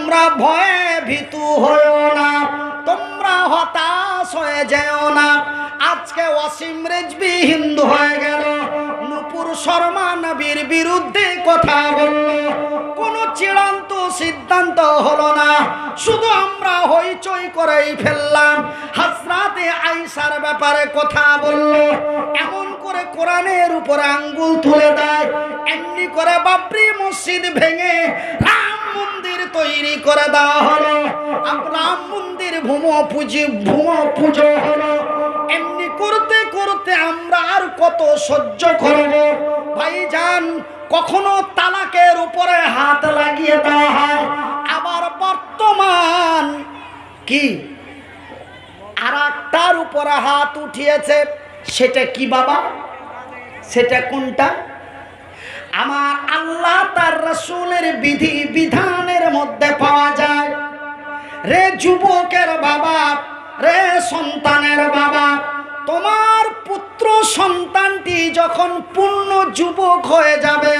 তোমরা ভয়ে ভীতু হয়েও না, তোমরা হতাশ হয়ে যেও না। আজকে ওয়াসিম রেজভি হিন্দু হয়ে গেল, নূপুর শর্মা নবীর বিরুদ্ধে কথা বলল, কোনো চূড়ান্ত সিদ্ধান্ত হলো না, শুধু আমরা হইচই করেই ফেললাম। হযরতে আয়েশার ব্যাপারে কথা বলল, এমন করে কোরআনের উপরে আঙ্গুল তুলে দেয়, এমনি করে বাবরি মসজিদ ভেঙে রাম মন্দির তৈরি করে দেওয়া হলো, রাম মন্দির ভূমো পুজো হলো। এমনি করতে করতে আমরা আর কত সহ্য করব ভাইজান? কখনো তালাকের উপরে হাত লাগিয়ে দেওয়া হয়, আবার বর্তমান কি আরেকটার উপরে হাত উঠিয়েছে। সেটা কি বাবা? সেটা কোনটা? আমার আল্লাহ তার রাসূলের বিধি বিধানের মধ্যে পাওয়া যায়। রে যুবকের বাবা, রে সন্তানের বাবা, তোমার পুত্র সন্তানটি যখন পূর্ণ যুবক হয়ে যাবে,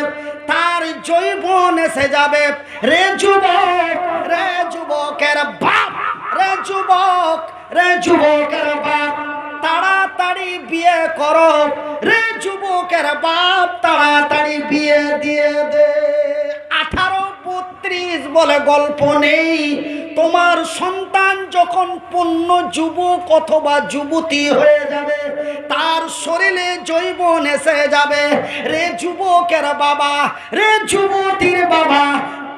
তার যৌবন এসে যাবে, রে যুবক, রে যুবকের বাপ, রে যুবক, রে যুবকের বাপ, তাড়াতাড়ি বিয়ে করো। রে যুবকের বাপ, তাড়াতাড়ি বিয়ে দিয়ে দে। 18-32 বলে গল্প নেই। তোমার সন্তান যখন পূর্ণ যুবক অথবা যুবতী হয়ে যাবে, তার শরীরে যৌবন এসে যাবে, রে যুবকের বাবা, রে যুবতীর বাবা,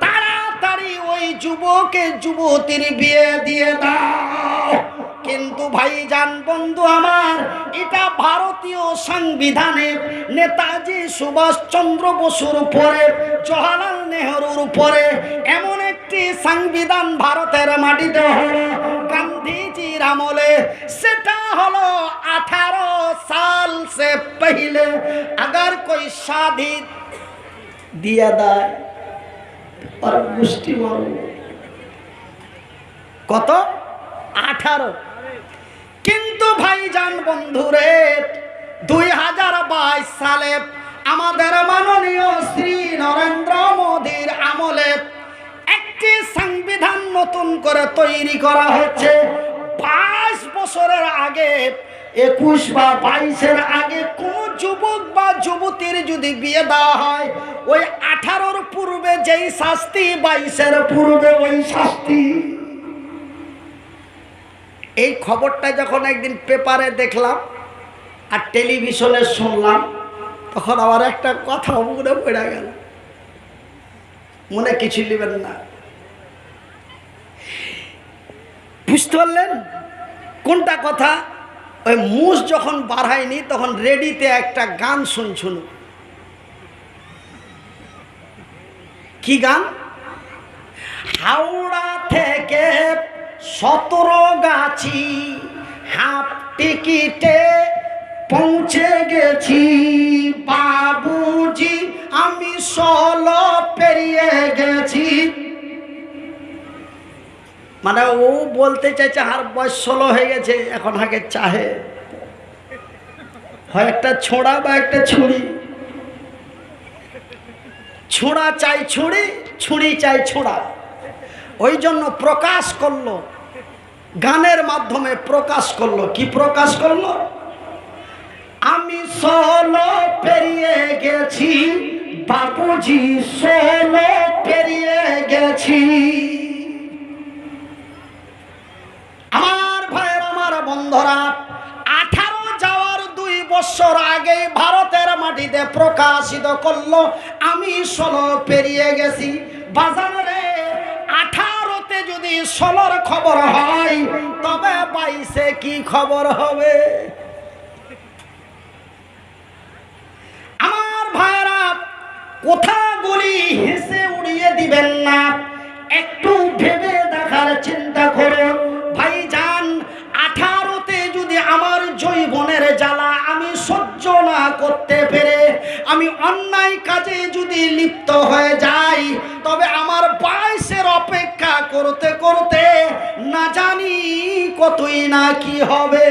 তাড়াতাড়ি ওই যুবকের যুবতীর বিয়ে দিয়ে দাও। কিন্তু ভাইজান বন্ধু আমার, এটা ভারতীয় সংবিধানে নেতাজি সুভাষচন্দ্র বসুর উপরে, জওহরলাল নেহরুর উপরে এমন একটি সংবিধান ভারতের মাটিতে হলো গান্ধীজির আমলে। সেটা হলো 18 साल से पहले अगर कोई शादी दिया दाए और मुष्टि मारो। কত? 18। কিন্তু ভাইজান বন্ধুরে, 2022 সালে আমাদের মাননীয় শ্রী নরেন্দ্র মোদীর আমলে একটি সংবিধান নতুন করে তৈরি করা হচ্ছে। 22 বছরের আগে, 21 বা 22-এর আগে কোন যুবক বা যুবতীর যদি বিয়ে দেওয়া হয়, ওই 18-র পূর্বে যেই শাস্তি, 22-এর পূর্বে ওই শাস্তি। এই খবরটা যখন একদিন পেপারে দেখলাম আর টেলিভিশনে শুনলাম, তখন আমার একটা কথা মনে পড়ে গেল। মনে কিছু নেবেন না, বুঝতে পারলেন কোনটা কথা? ওই মুস যখন বাড়ায়নি তখন রেডিতে একটা গান শুনছিল। কি গান? হাওড়া থেকে 17গাছি হাফ টিকিটে পৌঁছে গেছি বাবুজি, আমি 16 পেরিয়ে গেছি। মানে ও বলতে চাইছে আর বয়স 16 হয়ে গেছে, এখন আগে চাহে হয় একটা ছোড়া বা একটা ছুরি। ছোড়া চাই ছুরি, ছুরি চাই ছোড়া। ওই জন্য প্রকাশ করলো, গানের মাধ্যমে প্রকাশ করলো। কি প্রকাশ করলো? আমি 16 পেরিয়ে গেছি বাবুজি, 16 পেরিয়ে গেছি। আমার ভাইয়ের, আমার বন্ধুরা, 18 যাওয়ার 2 বছর আগে ভারতের মাটিতে প্রকাশিত করলো আমি 16 পেরিয়ে গেছি। বাজারে 18তে যদি 16-র খবর হয়, তবে 22-এ কি খবর হবে? আমার ভাইরা, কথাগুলি হেসে উড়িয়ে দিবেন না, একটু ভেবে দেখার চিন্তা করুন। ভাইজান, 18তে যদি আমার যৌবনের জ্বালা আমি সহ্য না করতে পেরে আমি অন্যায় কাজে যদি লিপ্ত হয়ে যাই, তবে আমার 22-এর অপেক্ষা করতে করতে না জানি কতই না কি হবে।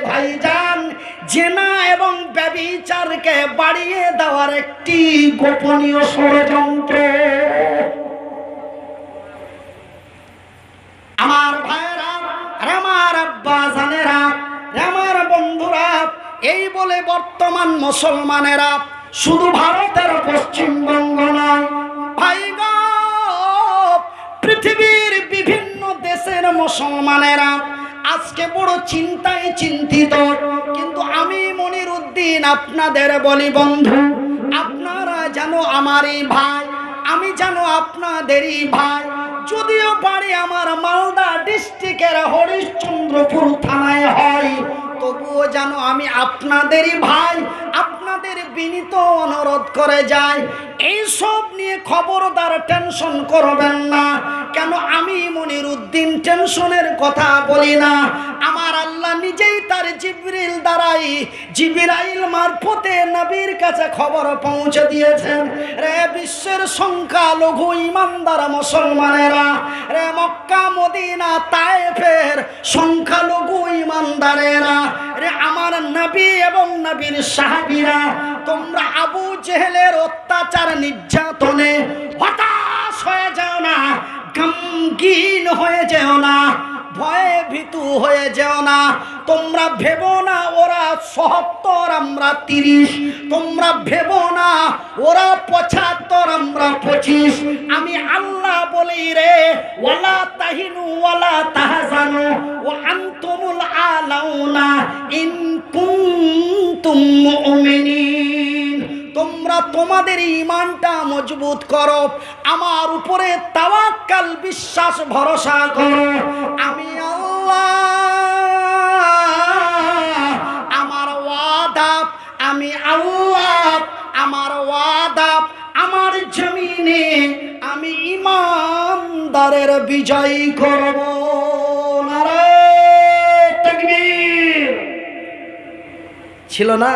ভাইজান, জেনা এবং ব্যভিচারকে বাড়িয়ে দেওয়ার একটি গোপনীয় ষড়যন্ত্র। আমার ভাইরা, আমার আব্বা জানেরা, আমার বন্ধুরা, এই বলে বর্তমান মুসলমানেরা শুধু ভারতের পশ্চিমবঙ্গ নয় ভাই গো, পৃথিবীর বিভিন্ন দেশের মুসলমানেরা আজকে বড় চিন্তায় চিন্তিত। কিন্তু আমি মনিরউদ্দিন আপনাদের বলি বন্ধু, আপনারা জানো আমারই ভাই, আমি জানো আপনাদেরই ভাই। যদিও বাড়ি আমার মালদা ডিস্ট্রিক্টের হরিশ্চন্দ্রপুর থানায় হয়, তবুও জানো আমি আপনাদেরই ভাই। আপনাদের বিনীত অনুরোধ করে যায়, এইসব নিয়ে খবরদার টেনশন করবেন না। কেন আমি মনিরউদ্দিন টেনশনের কথা বলি না। আমার আল্লাহ নিজেই তার জিবরিল দ্বারাই, জিবরাইল মারফতে নবীর কাছে খবর পৌঁছে দিয়েছেন, রে বিশ্বের সংখ্যালঘু ইমানদার মুসলমানেরা, রে মক্কা মদিনা তায়েফের সংখ্যালঘু ইমানদারেরা, রে আমার নবী এবং নবীর সাহাবীরা, তোমরা আবু জেহেলের অত্যাচার নির্যাতনে হতাশ হয়ে যাও না, গমগীন হয়ে যেও না, ভয়ে ভীতু হয়ে যেও না। তোমরা ভেবো না ওরা ৭৭ আমরা ৩০, তোমরা ভেবো না ওরা ৭৫ আমরা ২৫। আমি আল্লাহ বলি রে, ওয়ালা তাহিনু ওয়ালা তাহজানু ওয়া আনতুমুল আলাউনা ইন কুনতুম মুমিনিন। তোমরা তোমাদের ঈমানটা মজবুত করো, আমার উপরে তাওয়াক্কাল বিশ্বাস ভরসা করো। আমি আল্লাহ, আমার ওয়াদা, আমি আল্লাহ, আমার ওয়াদা, আমার জমিনে আমি ঈমানদারের বিজয় করব। নারে তাকবীর। ছিল না?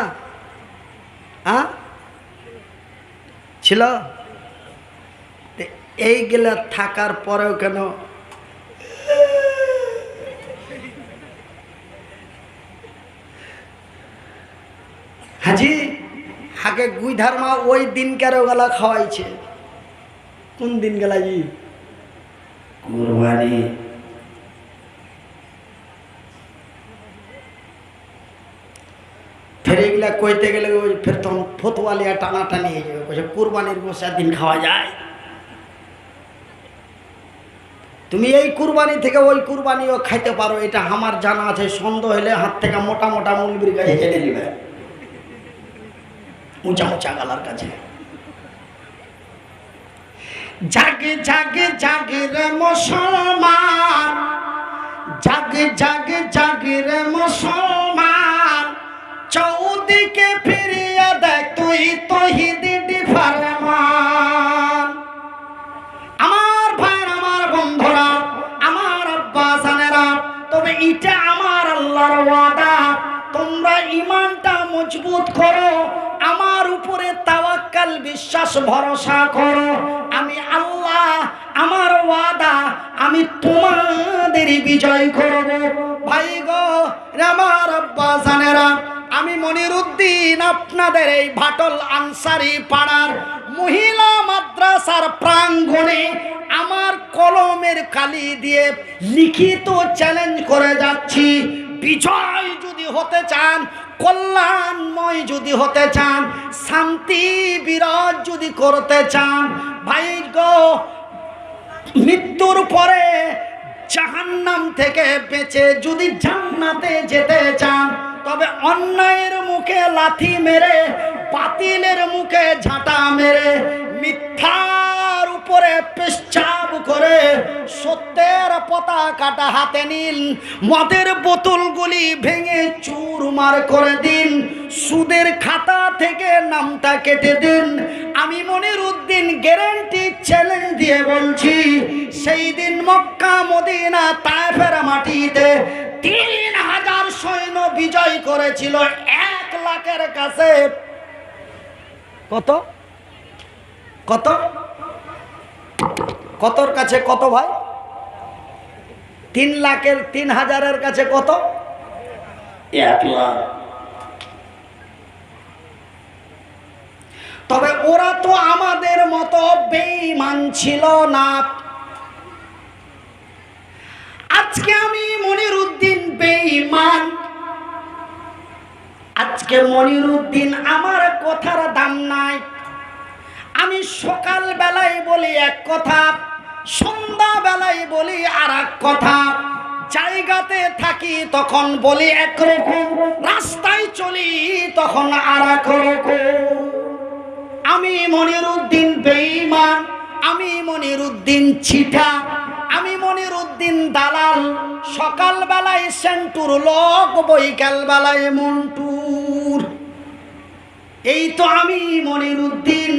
ছিল? এইগুলা থাকার পরেও কেন হাজি হাকে গুই ধারমা ওই দিন কারো গলা খাওয়াইছে? কোন দিন গেলা জি? কুরবানি। ফের এগুলা কইতে গেলে ফের তখন ফতুয়ালিয়া টানাটানি হয়ে যাবে, কইছে কুরবানির গোশার দিন খাওয়া যায়। তুমি এই কুরবানি থেকে ওই কুরবানিও খাইতে পারো, এটা আমার জানা আছে। সন্দেহ হলে হাত থেকে মোটা মোটা মুলবির কাছে জেনে নিবে, উঁচা উঁচা গালার কাছে। জাগে জাগে জাগে রে মুসলমান, জাগে জাগে জাগে রে মুসলমান, চৌদিকে ফিরিয়ে দেখ তুই তৌহিদি ফরমান। আমার ভাইরা, আমার বন্ধুরা, আমার আব্বা জানেরা, তবে এটা আমার আল্লাহর ওয়াদা, তোমরা ঈমানটা মজবুত করো, আমার উপরে তাওয়াক্কাল বিশ্বাস ভরসা করো। আমি আল্লাহ, আমার ওয়াদা, আমি তোমাদের বিজয় করব। ভাই গো, আমার আব্বা জানেরা, আমি মনিরউদ্দিন আপনাদের এই ভাটল আনসারি পাড়ার মহিলা মাদ্রাসার প্রাঙ্গণে আমার কলমের কালি দিয়ে লিখিত চ্যালেঞ্জ করে যাচ্ছি, বিজয় যদি হতে চান, কল্যাণময় যদি হতে চান, শান্তি বিরাজ যদি করতে চান, ভাই গো, মৃত্যুর পরে জাহান্নাম থেকে বেঁচে যদি জান্নাতে যেতে চান, তবে অন্যায়ের মুখে লাথি মেরে, বাতিলের মুখে ঝাঁটা মেরে, মিথ্যার উপরে পেশাব করে সত্যের পতাকাটা হাতে নিন, মদের বোতলগুলি ভেঙে চুরমার করে দিন, সুদের খাতা থেকে নামটা কেটে দিন। আমি মনিরউদ্দিন গ্যারান্টি চ্যালেঞ্জ দিয়ে বলছি, সেই দিন মক্কা মদিনা তায়েফের মাটিতে ৩,০০০ সৈন্য বিজয় করেছিল ১ লাখের কাছে। কত কত কতর কাছে কত ভাই? ৩,০০০,০০০ কাছে কত? ১ লাখ। তবে ওরা তো আমাদের মতো বেঈমান ছিল না। আজকে আমি মনিরুদ্দিন বেঈমান, আজকে মনিরুদ্দিন আমার কথার দাম নাই। আমি সকাল বেলায় বলি এক কথা, সন্ধ্যা বেলায় বলি আর এক কথা। জায়গাতে থাকি তখন বলি একরকম, রাস্তায় চলি তখন আর এক রকম। আমি মনিরুদ্দিন বেঈমান, আমি মনিরুদ্দিন চিঠা, আমি মনিরুদ্দিন দালাল। সকাল বেলায় সেন্টুর লোক, বৈকাল বেলায় মন্টুর। এই তো আমি মনিরুদ্দিন,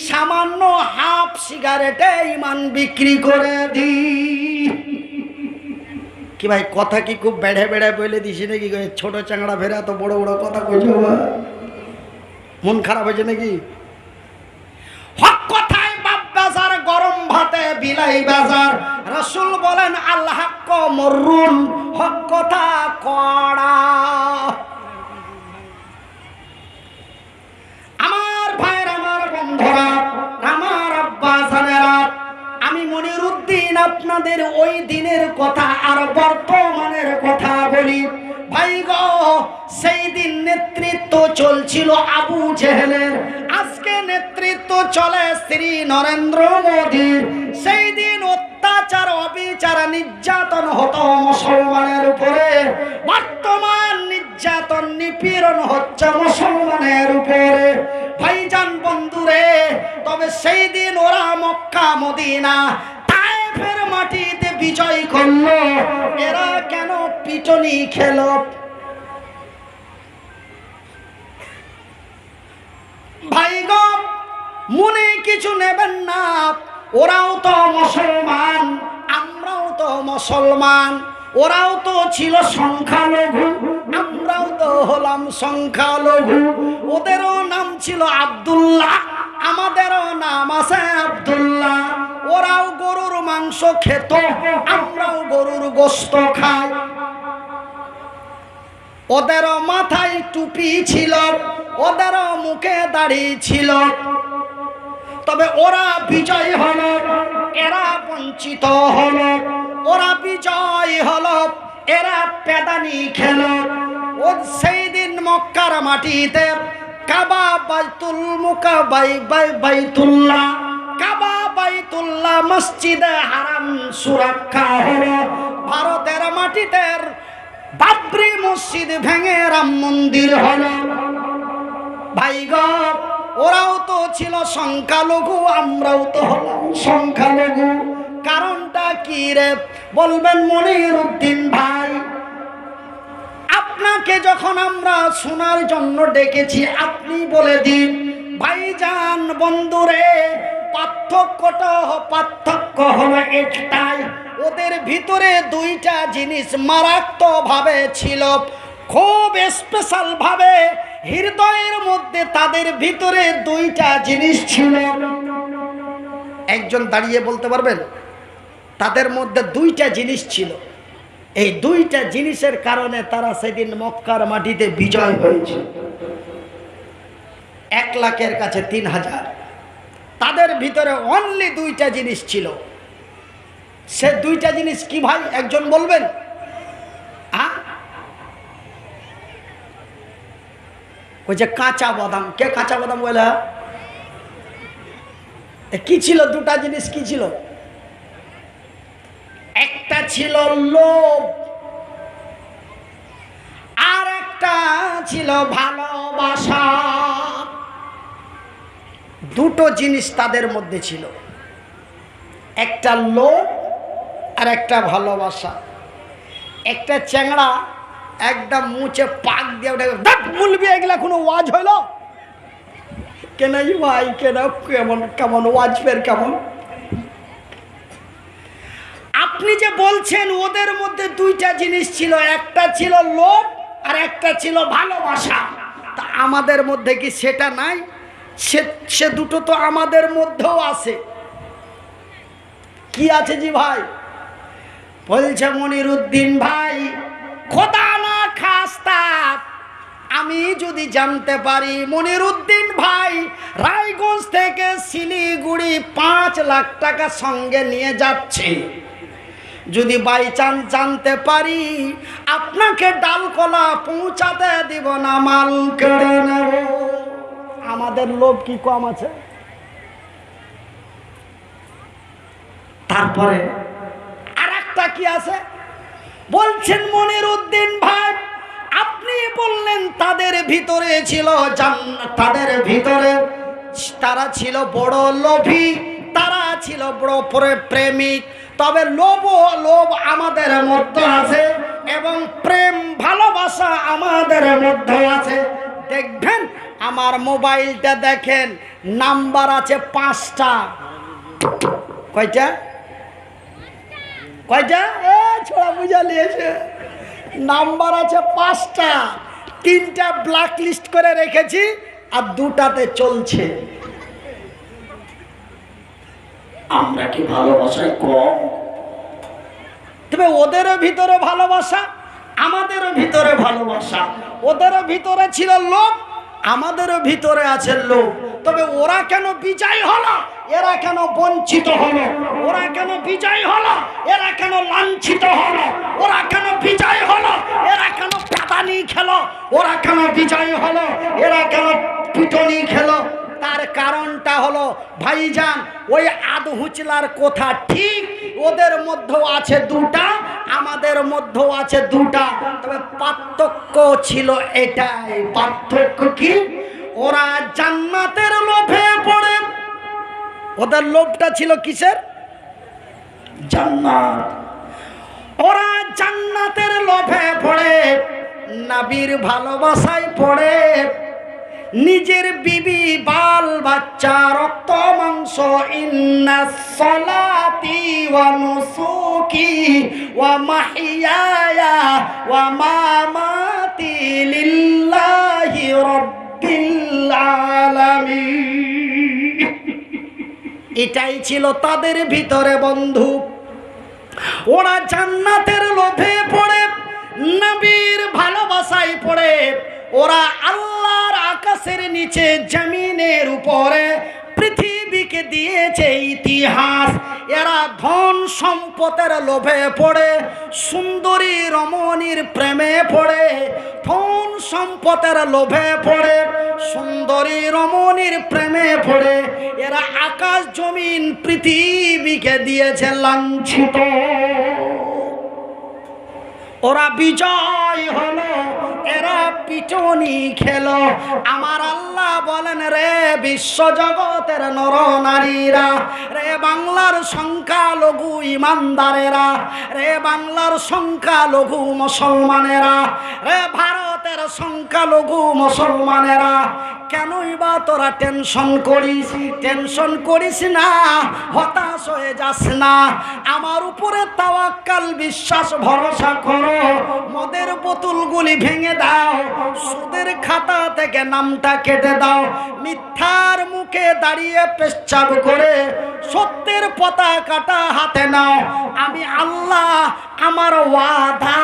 সামান্য হাফ সিগারেটে ইমান বিক্রি করে দিই। কি ভাই কথা কি খুব বেড়ে বেড়ে বলে দিছি নাকি? ছোট চাংড়া ফেরা তো বড় বড় কথা কইছো, মন খারাপ হয়েছে নাকি? হক কথায় বাপ বাজার, গরম ভাতে বিলাই বাজার। রাসূল বলেন আল হক মররুন, হক কথা কড়া। আমার ভাইয়ের, আমার বন্ধুরা, আমার আব্বা জানেরা, আমি মনিরুদ্দিন আপনাদের ওই দিনের কথা আর বর্তমানের কথা বলি। ভাই গো, সেই দিন নেতৃত্ব চলছিল আবু জেহেলের, আজকে নেতৃত্ব চলে শ্রী নরেন্দ্র মোদীর। সেই দিন অত্যাচার, অবিচার, নির্যাতন হতো মুসলমানের উপরে, বর্তমান নির্যাতন, নিপীড়ন হচ্ছে মুসলমানের উপরে। ভাইজান বন্ধুরে, তবে সেই দিন ওরা মক্কা মদিনা তায়েফের মাটিতে বিজয় করলো, এরা কেন পিটনি খেল? ভাই গো, মনে কিছু নেবেন না, ওরাও তো মুসলমান, আমরাও তো মুসলমান। ওরাও তো ছিল সংখ্যালঘু, আমরাও তো হলাম সংখ্যালঘু। ওদেরও নাম ছিল আব্দুল্লাহ, আমাদেরও নাম আছে আব্দুল্লাহ। ওরাও গরুর মাংস খেত, আমরাও গরুর গোশত খাই। ওদেরও মাথায় টুপি ছিল, ওদেরও মুখে দাড়ি ছিল। তবে ওরা বিজয় হলো, এরা বঞ্চিত হলো। ওরা বিজয় হলো, এরা পেদানি খেল। ও সেই দিন মক্কার মাটিতে কাবা, বাইতুল বাইতুল্লাহ, কাবা বাইতুল্লাহ, মসজিদে হারাম সুরক্ষা হলো। ভারতের মাটিতে বাবরি মসজিদ ভেঙে রাম মন্দির হলো। ভাই গো, ওরাও তো ছিল সংখ্যালঘু, আমরাও তো হলাম সংখ্যালঘু। কারণটা কি রে বলবেন মনিরুদ্দিন ভাই? আপনাকে যখন আমরা শোনার জন্য ডেকেছি, আপনি বলে দিন। ভাইজান বন্ধুরে, পার্থক্য হলো একটাই, ওদের ভিতরে দুইটা জিনিস মারাত্মক ভাবে ছিল, খুব স্পেশাল ভাবে। হৃদয়ের মধ্যে তাদের ভিতরে দুইটা জিনিস ছিল। একজন দাঁড়িয়ে বলতে পারবেন? তাদের মধ্যে দুইটা জিনিস ছিল। এই দুইটা জিনিসের কারণে তারা সেদিন মক্কার মাটিতে বিজয় হয়েছে। 1 লাখের কাছে 3000। তাদের ভিতরে অনলি দুইটা জিনিস ছিল। সে দুইটা জিনিস কি ভাই, একজন বলবেন? ওই যে কাঁচা বাদাম। কে কাঁচা বাদাম বলে? কি ছিল দুটা জিনিস? কি ছিল? একটা ছিল লোভ, আর একটা ছিল ভালোবাসা। দুটো জিনিস তাদের মধ্যে ছিল, একটা লোভ আর একটা ভালোবাসা। একটা চ্যাংড়া একদম মুছে পাক দিয়ে ওটা বলবি, এগুলা কোনো ওয়াজ হইল কেন ভাই? কেন কেমন কেমন ওয়াজ ফের কেমন? আপনি যে বলছেন ওদের মধ্যে দুইটা জিনিস ছিল, একটা ছিল লোভ আর একটা ছিল ভালোবাসা। তা আমাদের মধ্যে কি সেটা নাই? সে দুটো তো আমাদের মধ্যেও আছে। কি আছে জি ভাই? বলছে মনিরুদ্দিন ভাই, খোদা না খাস্তা আমি যদি জানতে পারি মনিরুদ্দিন ভাই রায়গঞ্জ থেকে শিলিগুড়ি 5 লাখ টাকা সঙ্গে নিয়ে যাচ্ছে, যদি বাই চান্স জানতে পারি আপনাকে ডালকলা পৌঁছাতে দিব না, মাল কেড়ে নেব। আমাদের লোভ কি কম আছে? তারপরে আর একটা কি আছে বলছেন মনিরউদ্দিন ভাই, আপনি বললেন তাদের ভিতরে ছিল তাদের ভিতরে তারা ছিল বড় লোভী, তারা ছিল বড় প্রেমিক। তবে লোভ আমাদের মধ্যে আছে এবং প্রেম ভালোবাসা আমাদের মধ্যে আছে। দেখবেন আমার মোবাইলটা দেখেন, নাম্বার আছে 5টা। কয়টা কয়টা? ছোড়া বুঝা নিয়েছে। নাম্বার আছে 5টা, 3টা ব্ল্যাক লিস্ট করে রেখেছি আর 2টাতে চলছে। আমরা কি ভালোবাসায় কম? তবে ওদেরও ভিতরে ভালোবাসা, আমাদেরও ভিতরে ভালোবাসা। ওদেরও ভিতরে ছিল লোভ, আমাদেরও ভিতরে আছে লোভ। তবে ওরা কেন বিজয় হলো, এরা কেন বঞ্চিত হলো? ওরা কেন বিজয় হলো, এরা কেন লাঞ্ছিত হলো? ওরা কেন বিজয় হলো, এরা কেন পাতানি খেলো? ওরা কেন বিজয় হলো, এরা কেন পিটনি খেলো? তার কারণটা হলো ভাইজান, ওই আধহুচলার কথা ঠিক, ওদের মধ্যেও আছে 2টা, আমাদের মধ্যেও আছে 2টা। তবে পার্থক্য ছিল এটাই। পার্থক্য কি? ওরা জান্নাতের লোভে পড়ে। ওদের লোভটা ছিল কিসের? জান্নাত। ওরা জান্নাতের লোভে পড়ে, নবীর ভালোবাসায় পড়ে, নিজের বিবি বাল বাচ্চা রক্ত মাংস, ইন্নাস সালাতি ওয়া নুসুকি ওয়া মাহিয়ায়া ওয়া মামাতি লিল্লাহি রাব্বিল আলামিন। এটাই ছিল তাদের ভিতরে বন্ধু। ওরা জান্নাতের লোভে পড়ে, নবীর ভালোবাসায় পড়ে। ওরা আল্লাহর আকাশের নিচে জমিনের উপরে পৃথিবীকে দিয়েছে ইতিহাস। এরা ধন সম্পদের লোভে পড়ে, সুন্দরী রমণীর প্রেমে পড়ে, ধন সম্পদের লোভে পড়ে, সুন্দরী রমণীর প্রেমে পড়ে। এরা আকাশ জমিন পৃথিবীকে দিয়েছে লাঞ্ছিত। ওরা বিজয় হলো, এরা পিটনি খেলো। আমার আল্লাহ বলেন, রে বিশ্বজগতের নর নারীরা, রে বাংলার সংখ্যালঘু ইমানদারেরা, রে বাংলার সংখ্যালঘু মুসলমানেরা, রে ভারতের সংখ্যালঘু মুসলমানেরা, কেনই বা তোরা টেনশন করিস? টেনশন করিস না, হতাশ হয়ে যাস না। আমার উপরে তাওয়াক্কাল, বিশ্বাস ভরসা করো। মদের বোতলগুলি ভেঙে দাও, সুদের খাতা থেকে নামটা কেটে দাও, মিথ্যার মুখে দাঁড়িয়ে পেচ্ছাব করে সত্যের পতাকাটা হাতে নাও। আমি আল্লাহ, আমার ওয়াদা,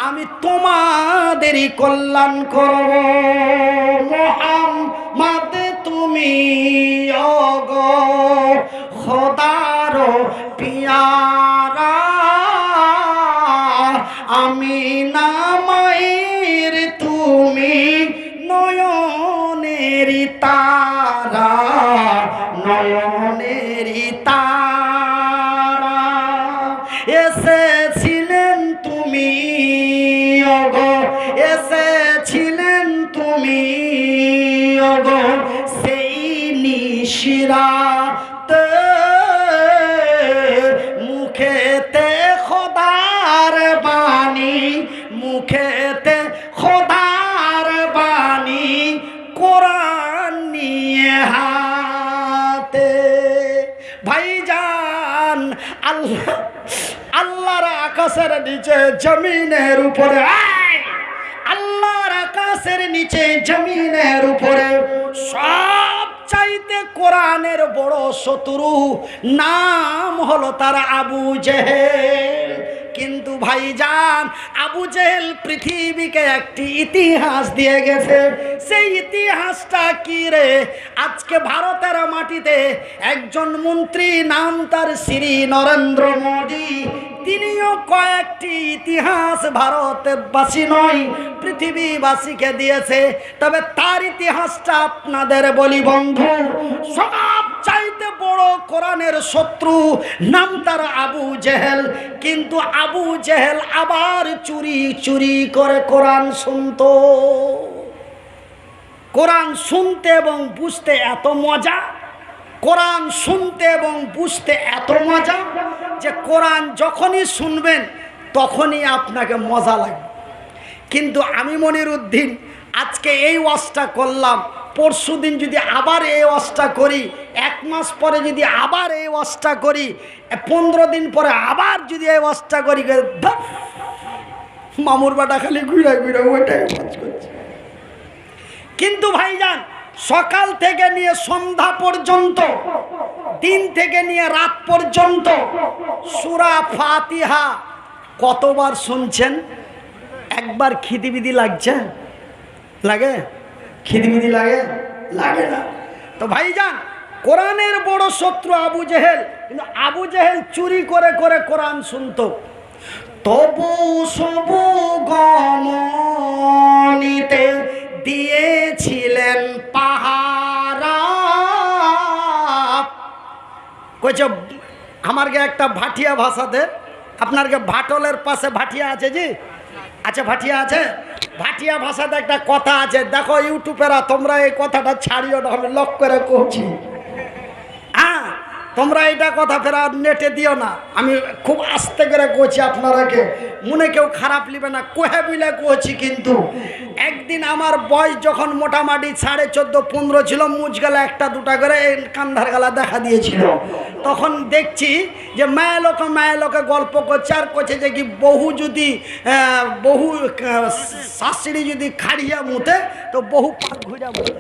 আমি তোমাদেরই কল্যাণ করব। মোহাম্মদ তুমি ওগো খোদার পিয়ারা, আমি নামায়ের তুমি নয়নের তারা, নয়নের তারা। এসেছিলেন তুমি ওগো, এসেছিলেন তুমি ওগো সেই নিশিরাতে, মুখেতে খোদার বাণী, মুখেতে খোদার বাণী, কোরআন নিয়ে হাতে। ভাইজান, আল্লাহর আকাশের নিচে জমিনের উপরে, আল্লাহর আকাশের নিচে জমিনের উপরে সব চাইতে কোরআনের বড় শত্রু নাম হলো তার আবু জেহেল। কিন্তু ভাইজান আবু জেহেল পৃথিবীকে একটি ইতিহাস দিয়ে গেছে। সেই ইতিহাসটা কি রে? আজকে ভারতের মাটিতে একজন মন্ত্রী, নাম তার শ্রী নরেন্দ্র মোদী, তিনিও কয়েকটি ইতিহাস ভারতবাসী নয় পৃথিবীবাসীকে দিয়েছে। তবে তার ইতিহাসটা আপনাদের বলি বন্ধু। সব চাইতে বড় কোরআনের শত্রু, নাম তার আবু জেহেল। কিন্তু আবু জেহেল আবার চুরি চুরি করে কোরআন শুনতো। কোরআন শুনতে এবং বুঝতে এত মজা, কোরআন শুনতে এবং বুঝতে এত মজা যে কোরআন যখনই শুনবেন তখনই আপনাকে মজা লাগবে। কিন্তু আমি মনিরউদ্দিন আজকে এই ওয়াজটা করলাম, পরশু দিন যদি আবার এই ওয়াজটা করি, 1 মাস পরে যদি আবার এই ওয়াজটা করি, 15 দিন পরে আবার যদি এই ওয়াজটা করি, মামুর বাটা খালি ঘুরে ঘুরে ওইটাই ওয়াজ করছে। কিন্তু ভাইজান সকাল থেকে নিয়ে সন্ধ্যা পর্যন্ত, দিন থেকে নিয়ে রাত পর্যন্ত সূরা ফাতিহা কতবার শুনছেন? একবার খিদিবিদি লাগছে? লাগে? খিদিবিদি লাগে? লাগে না। তো ভাইজান কোরআনের বড় শত্রু আবু জেহেল, কিন্তু আবু জেহেল চুরি করে করে কোরআন শুনতো। তবু সবু গমনিতে দিয়েছিলেন পাহারা। কইছে আমারকে একটা ভাটিয়া ভাষাতে, আপনারকে ভাটলের পাশে ভাটিয়া আছে জি? আচ্ছা ভাটিয়া আছে। ভাটিয়া ভাষাতে একটা কথা আছে, দেখো ইউটিউবেরা তোমরা এই কথাটা ছাড়িও না, আমি লক করে কইছি। হ্যাঁ, তোমরা এটা কথা ফেরা নেটে দিও না, আমি খুব আস্তে করে কইছি, আপনারাকে মনে কেউ খারাপ নিবে না, কোহে বিলে কইছি। কিন্তু একদিন আমার বয়স যখন মোটামুটি 14.5-15 ছিল, মুজ গেলা 1-2টা করে কান্ধার গালা দেখা দিয়েছিল। তখন দেখছি যে মায়ে লোকে গল্প করছে, আর করছে যে কি বহু শাশুড়ি যদি খাড়িয়া মুতে তো বহু পাক ঘুরা মুতে।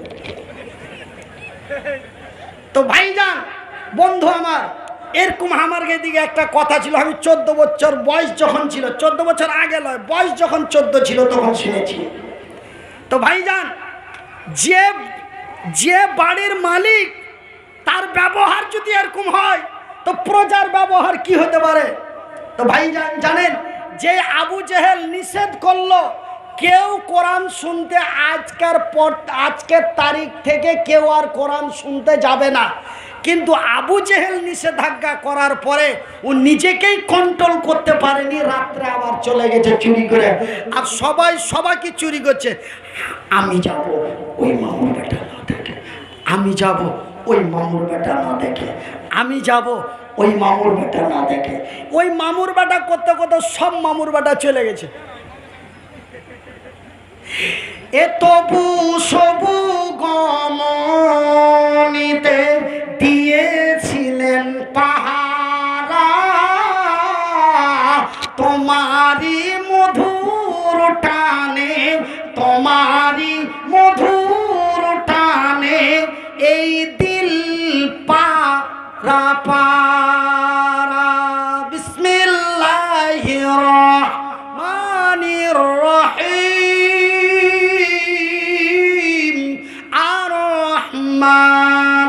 তো ভাইজান বন্ধু আমার, এরকম আমার দিকে একটা কথা ছিল, আমি 14 বছর বয়স যখন ছিল, 14 বছর আগে নয়, বয়স যখন 14 ছিল তখন শুনেছি। তো ভাইজান যে বাড়ির মালিক তার ব্যবহার যদি এরকম হয় তো প্রজার ব্যবহার কি হতে পারে? তো ভাইজান জানেন যে আবু জেহেল নিষেধ করলো কেউ কোরআন শুনতে, আজকের তারিখ থেকে কেউ আর কোরআন শুনতে যাবে না। কিন্তু আবু জেহেল নিষেধাজ্ঞা করার পরে ও নিজেকেই কন্ট্রোল করতে পারেনি, রাত্রে আবার চলে গেছে চুরি করে। আর সবাইকে চুরি করছে। আমি যাব ওই মামুর বেটা না দেখে, আমি যাব ওই মামুর বেটা না দেখে, আমি যাব ওই মামুর বেটা না দেখে। ওই মামুর বেটা করতে করতে সব মামুর বেটা চলে গেছে। এ তবু সবু গমনিতে দিয়েছিলেন পাহারা, তোমারি মধুর টানে, তোমারি মধুর টানে এই দিল পারা পারা। বিসমিল্লাহির রহমানির রহিম। আর রহমান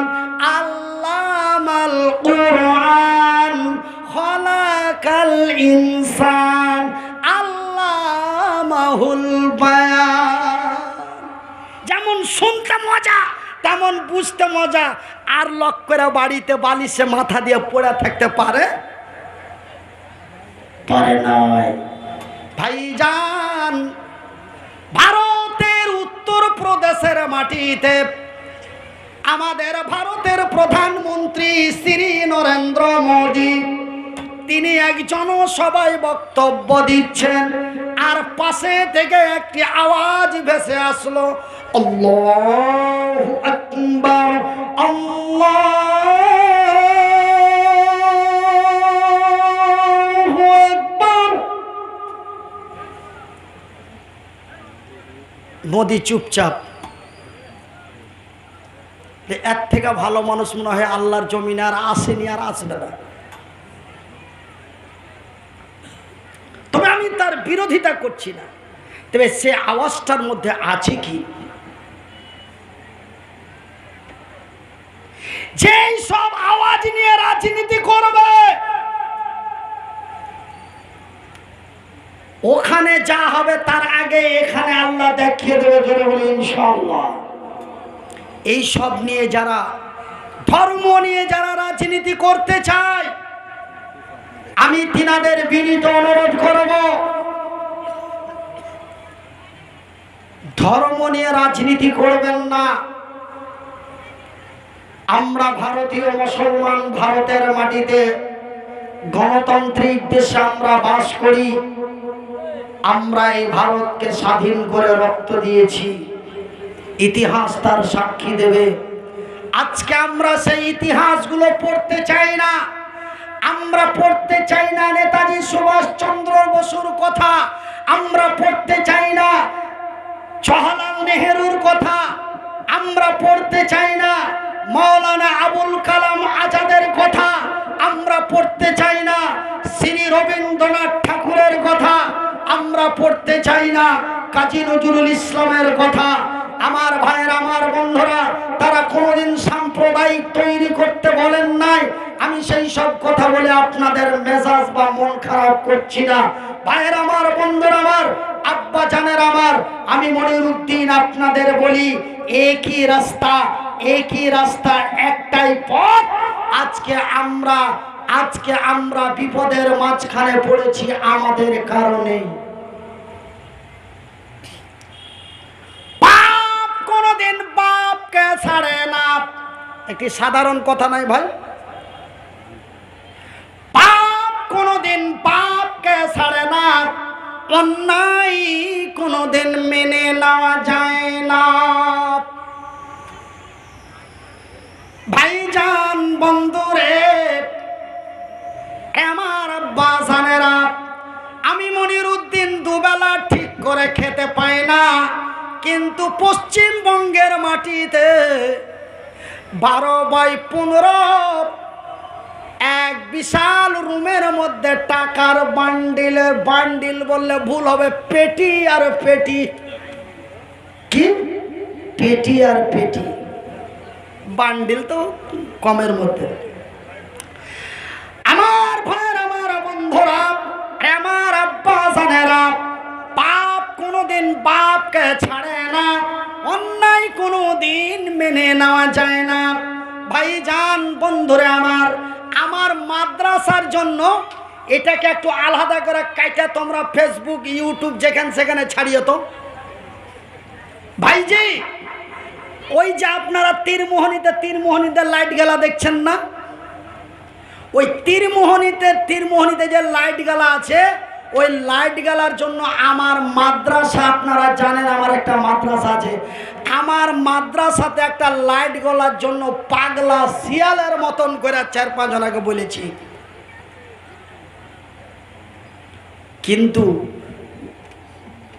আল্লামাল কুরআন, খলাকাল ইনসান আল্লামাহুল বায়ান। যেমন শুনতে মজা তেমন বুঝতে মজা। আর লক করে বাড়িতে বালিশে মাথা দিয়ে পড়ে থাকতে পারে? পারে নাই। ভাইজান ভারতের উত্তর প্রদেশের মাটিতে আমাদের ভারতের প্রধানমন্ত্রী শ্রী নরেন্দ্র মোদী, তিনি এক জনসভায় বক্তব্য দিচ্ছেন, আর পাশে থেকে একটি আওয়াজ ভেসে আসলো, আল্লাহু আকবার, আল্লাহু আকবার। মোদী চুপচাপ। এর থেকে ভালো মানুষ মনে হয় আল্লাহর জমিনে আর আসেনি, আর আসবে না। তার বিরোধিতা করছি না, তবে সে আওয়াজটার মধ্যে আছে কি? যেই সব আওয়াজ নিয়ে রাজনীতি করবে, ওখানে যা হবে তার আগে এখানে আল্লাহ দেখিয়ে দেবে, ধরে বলি ইনশাআল্লাহ। এই সব নিয়ে যারা, ধর্ম নিয়ে যারা রাজনীতি করতে চায়, আমি তিনাদের বিনীত অনুরোধ করব, ধর্ম নিয়ে রাজনীতি করবেন না। আমরা ভারতীয় মুসলমান, ভারতের মাটিতে গণতান্ত্রিক দেশে আমরা বাস করি। আমরা এই ভারতকে স্বাধীন করে রক্ত দিয়েছি, ইতিহাস তার সাক্ষী দেবে। আজকে আমরা সেই ইতিহাসগুলো পড়তে চাই না। আমরা পড়তে চাই না নেতাজি সুভাষচন্দ্র বসুর কথা, আমরা পড়তে চাই না জওহরলাল নেহেরুর কথা, আমরা পড়তে চাই না মৌলানা আবুল কালাম আজাদের কথা, আমরা পড়তে চাই না শ্রী রবীন্দ্রনাথ ঠাকুরের কথা, আমরা পড়তে চাই না কাজী নজরুল ইসলামের কথা। আমার ভাইয়েরা, আমার বন্ধুরা, তারা কোনোদিন সাম্প্রদায়িক তৈরি করতে বলেন নাই। আমি সেই সব কথা বলে আপনাদের মেজাজ বা মন খারাপ করছি না। ভাইয়েরা আমার, বন্ধুরা আমার, আব্বা জানের আমার, আমি মনিরউদ্দিন আপনাদের বলি, একই রাস্তা, একই রাস্তা, একটাই পথ। আজকে আমরা বিপদের মাঝখানে পড়েছি আমাদের কারণে। পাপ কোনদিন বাপকে ছাড়ে না, একটি সাধারণ কথা নাই ভাই? পাপ কোনদিন বাপকে ছাড়ে না, অন্যায় কোনদিন মেনে নেওয়া যায় না। ভাইজান, বন্ধুরে, আমার আব্বা জানেরা, আমি মনিরউদ্দিন দুবেলা ঠিক করে খেতে পাই না, কিন্তু পশ্চিমবঙ্গের মাটিতে 12x15 এক বিশাল রুমের মধ্যে টাকার বান্ডিল বললে ভুল হবে, পেটি আর পেটি, কি পেটি আর পেটি, বান্ডিল তো কমের মধ্যে। আমার ভাইয়ের, আমার বন্ধুরা, আমার আব্বা জানেরা, পাপ কোনোদিন বাপকে ছাড়ে না, অন্যায় কোনোদিন মেনে নেওয়া যায় না। ভাইজান, বন্ধুরে আমার মাদ্রাসার জন্য এটাকে একটু আলাদা করে কাইটা তোমরা ফেসবুক, ইউটিউব যেখানে সেখানে ছাড়িয়ে তো ভাইজি। ওই যে আপনারা তীরমোহনীতে লাইট গেলা দেখছেন না, ওই তীরমোহনীতে যে লাইট গেলা আছে, ওই লাইট গেলার জন্য আমার মাদ্রাসা, আপনারা জানেন আমার একটা মাদ্রাসা আছে, আমার মাদ্রাসাতে একটা লাইট গলার জন্য পাগলা শিয়ালের মতন করে 4-5 জনাকে বলেছি, কিন্তু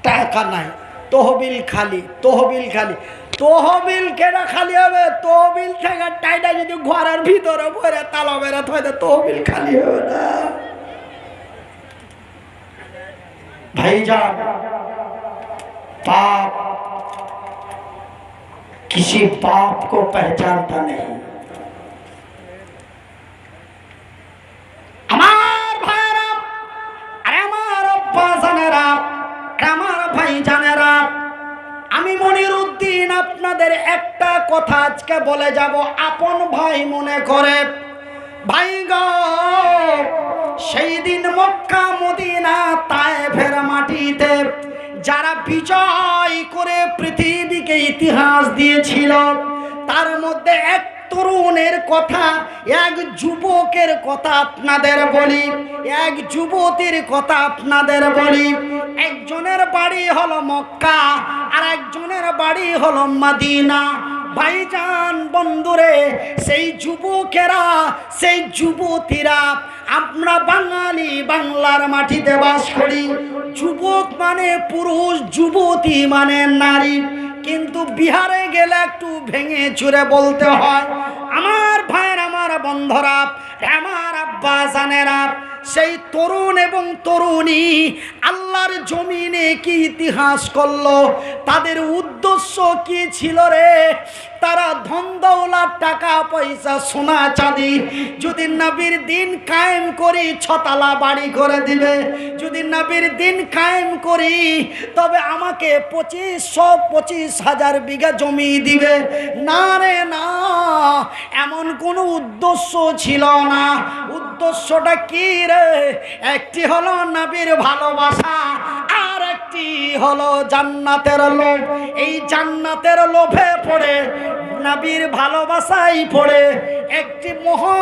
টাকা নাই, তহবিল খালি। তহবিল কেনা খালি হবে? তহবিল থেকে টাইটা যদি ঘরের ভিতরে ভরে তালা বেড়া থাকে, তহবিল খালি হবে না। भाईजान, पाप किसी पाप को पहचानता नहीं। আমার ভাইরা, আরে আমার আব্বা জানেরা, আমার ভাই জানেরা, আমি মনিরউদ্দিন আপনাদের একটা কথা আজকে বলে যাব, আপন ভাই মনে করে। ভাই গো, সেই দিন মক্কা মদিনা তায়েফের মাটিতে যারা বিজয় করে পৃথিবীকে ইতিহাস দিয়েছিল, তার মধ্যে এক তরুণের কথা, এক যুবকের কথা আপনাদের বলি, এক যুবতীর কথা আপনাদের বলি। একজনের বাড়ি হলো মক্কা, আর একজনের বাড়ি হলো মদিনা। ভাইজান, বন্ধুরে, সেই যুবকেরা, সেই যুবতীরা, আমরা বাঙালি, বাংলার মাটিতে বাস করি। যুবক মানে পুরুষ, যুবতী মানে নারী, কিন্তু বিহারে গেলে একটু ভেঙে চুরে বলতে হয়। আমার ভাইয়ের, আমার বন্ধুরা, আমার আব্বা জানেরা, সেই তরুণ এবং তরুণী আল্লাহর জমিনে কি ইতিহাস করলো, তাদের উদ্দেশ্য কি ছিল রে? তারা ধন দৌলত, টাকা পয়সা, সোনা চাঁদি, যদি নবীর দিন কায়েম করি ছতলা বাড়ি করে দিবে, যদি নবীর দিন কায়েম করি তবে আমাকে 25,000 বিঘা জমি দিবে। না রে না, এমন কোনো উদ্দেশ্য ছিল না। উদ্দেশ্যটা কি রে? একটি হলো নবীর ভালোবাসা, আর একটি হলো জান্নাতের লোভ। এই জান্নাতের লোভে পড়ে, নবীর ভালোবাসাই পড়ে একটি মহা